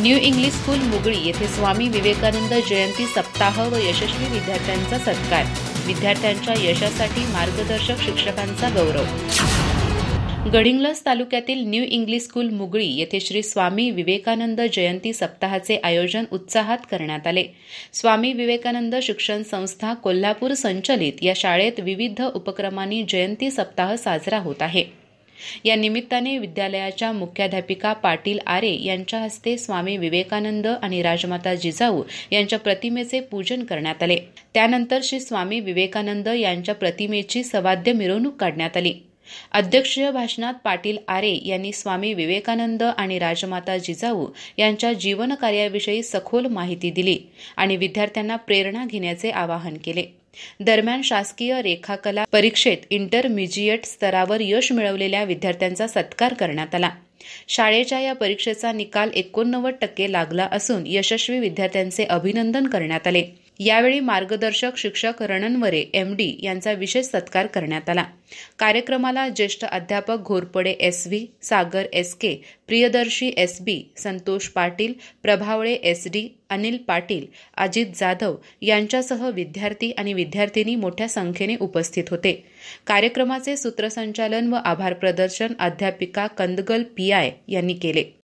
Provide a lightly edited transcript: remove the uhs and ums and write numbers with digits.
New English school Mugali येथे स्वामी विवेकानंद जयंती सप्ताह व यशस्वी विद्यार्थ्यांचा सत्कार. विद्यार्थ्यांच्या यशासाठी मार्गदर्शक शिक्षकांचा गौरव. गडिंग्लज तालुक्यातील न्यू इंग्लिश स्कूल मुगळी येथे श्री स्वामी विवेकानंद जयंती सप्ताहाचे आयोजन उत्साहात करण्यात आले. स्वामी विवेकानंद शिक्षण संस्था कोल्हापूर संचलित या शाळेत विविध उपक्रमांनी जयंती सप्ताह साजरा होत आहे. या निमित्ताने विद्यालयाच्या मुख्याध्यापिका पाटील आरे यांच्या हस्ते स्वामी विवेकानंद आणि राजमाता जिजाऊ यांच्या प्रतिमेचे पूजन करण्यात आले. त्यानंतर श्री स्वामी विवेकानंद यांच्या प्रतिमेची सवाद्य मिरवणूक काढण्यात आली. अध्यक्षीय भाषणात पाटील आरे यांनी स्वामी विवेकानंद आणि राजमाता जिजाऊ यांच्या जीवनकार्याविषयी सखोल माहिती दिली आणि विद्यार्थ्यांना प्रेरणा घेण्याचे आवाहन केले. दरम्यान शासकीय रेखाकला परीक्षेत इंटरमिजिएट स्तरावर यश मिळवलेल्या विद्यार्थ्यांचा सत्कार करण्यात आला. शाळेच्या या परीक्षेचा निकाल 89% लागला असून यशस्वी विद्यार्थ्यांचे अभिनंदन करण्यात आले. यावेळी मार्गदर्शक शिक्षक रणनवरे MD यांचा विशेष सत्कार करण्यात आला. कार्यक्रमाला ज्येष्ठ अध्यापक घोरपडे SV, सागर SK, Priyadarshi SB, Santosh Patil, प्रभावळे SD, Anil Patil, Ajit Jadhav यांच्यासह विद्यार्थी आणि विद्यार्थिनी मोठ्या संख्येने उपस्थित होते. कार्यक्रमाचे सूत्रसंचालन व आभार प्रदर्शन अध्यापिका कंदगल PI यांनी केले.